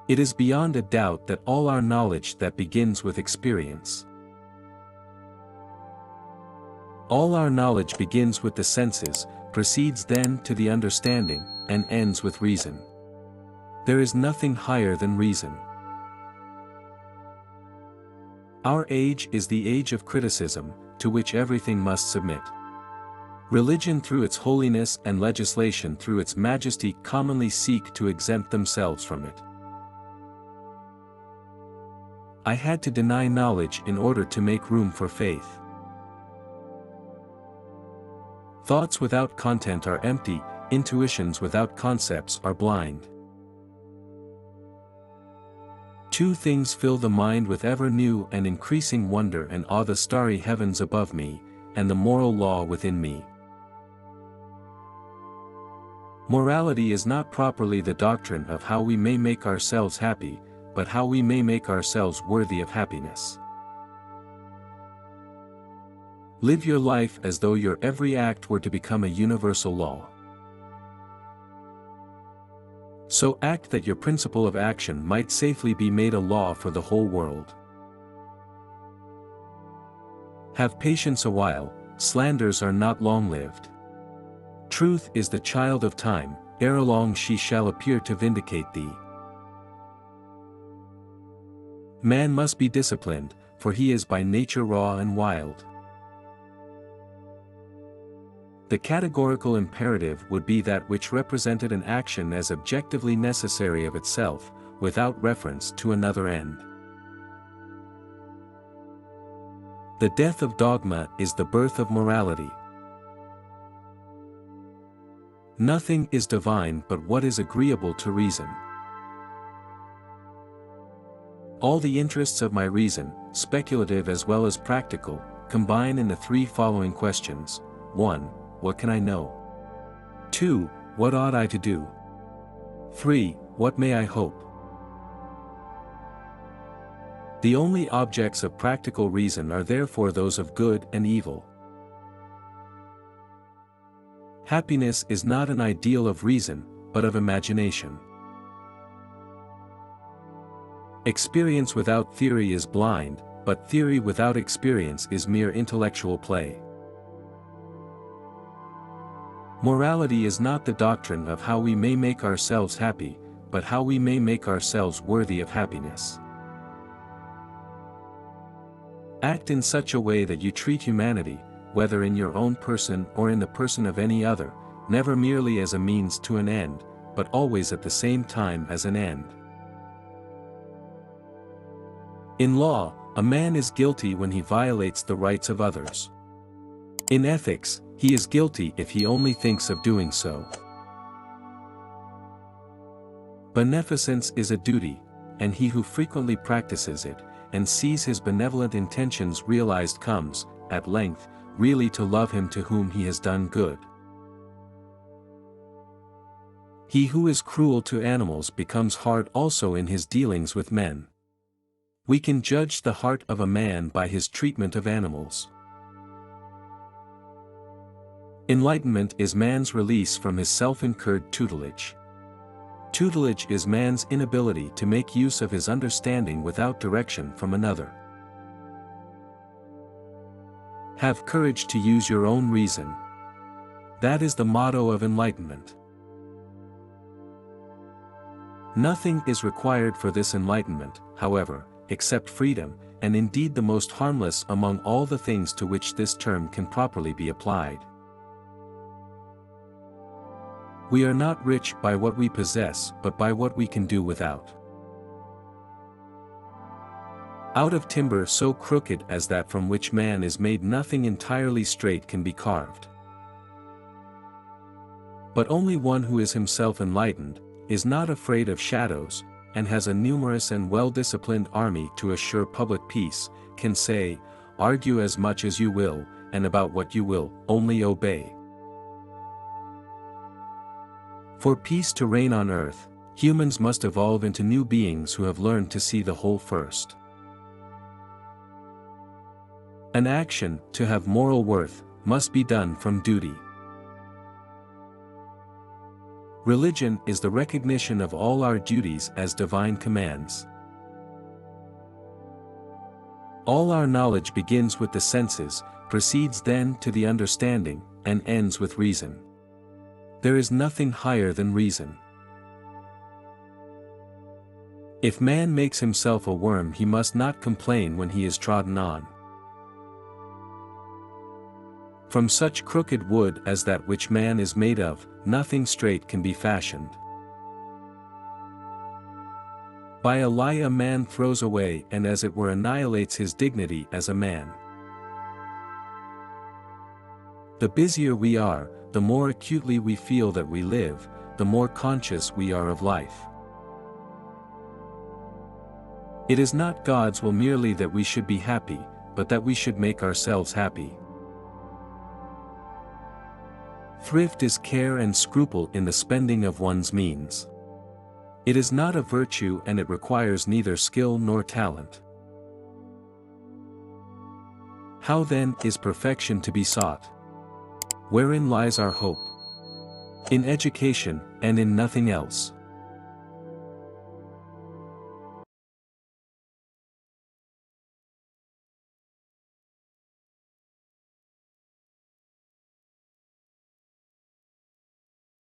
It is beyond a doubt that all our knowledge that begins with experience. All our knowledge begins with the senses, proceeds then to the understanding, and ends with reason. There is nothing higher than reason. Our age is the age of criticism, to which everything must submit. Religion through its holiness and legislation through its majesty commonly seek to exempt themselves from it. I had to deny knowledge in order to make room for faith. Thoughts without content are empty, intuitions without concepts are blind. Two things fill the mind with ever new and increasing wonder and awe: the starry heavens above me, and the moral law within me. Morality is not properly the doctrine of how we may make ourselves happy, but how we may make ourselves worthy of happiness. Live your life as though your every act were to become a universal law. So act that your principle of action might safely be made a law for the whole world. Have patience a while, slanders are not long-lived. Truth is the child of time, ere long she shall appear to vindicate thee. Man must be disciplined, for he is by nature raw and wild. The categorical imperative would be that which represented an action as objectively necessary of itself, without reference to another end. The death of dogma is the birth of morality. Nothing is divine but what is agreeable to reason. All the interests of my reason, speculative as well as practical, combine in the three following questions. 1. What can I know? 2. What ought I to do? 3. What may I hope? The only objects of practical reason are therefore those of good and evil. Happiness is not an ideal of reason, but of imagination. Experience without theory is blind, but theory without experience is mere intellectual play. Morality is not the doctrine of how we may make ourselves happy, but how we may make ourselves worthy of happiness. Act in such a way that you treat humanity, whether in your own person or in the person of any other, never merely as a means to an end, but always at the same time as an end. In law, a man is guilty when he violates the rights of others. In ethics, he is guilty if he only thinks of doing so. Beneficence is a duty, and he who frequently practices it, and sees his benevolent intentions realized comes, at length, really to love him to whom he has done good. He who is cruel to animals becomes hard also in his dealings with men. We can judge the heart of a man by his treatment of animals. Enlightenment is man's release from his self-incurred tutelage. Tutelage is man's inability to make use of his understanding without direction from another. Have courage to use your own reason. That is the motto of enlightenment. Nothing is required for this enlightenment, however, except freedom, and indeed the most harmless among all the things to which this term can properly be applied. We are not rich by what we possess but by what we can do without. Out of timber so crooked as that from which man is made nothing entirely straight can be carved. But only one who is himself enlightened, is not afraid of shadows, and has a numerous and well-disciplined army to assure public peace, can say, argue as much as you will, and about what you will, only obey. For peace to reign on earth, humans must evolve into new beings who have learned to see the whole first. An action, to have moral worth, must be done from duty. Religion is the recognition of all our duties as divine commands. All our knowledge begins with the senses, proceeds then to the understanding, and ends with reason. There is nothing higher than reason. If man makes himself a worm, he must not complain when he is trodden on. From such crooked wood as that which man is made of, nothing straight can be fashioned. By a lie a man throws away and as it were annihilates his dignity as a man. The busier we are, the more acutely we feel that we live, the more conscious we are of life. It is not God's will merely that we should be happy, but that we should make ourselves happy. Thrift is care and scruple in the spending of one's means. It is not a virtue and it requires neither skill nor talent. How then is perfection to be sought? Wherein lies our hope? In education, and in nothing else.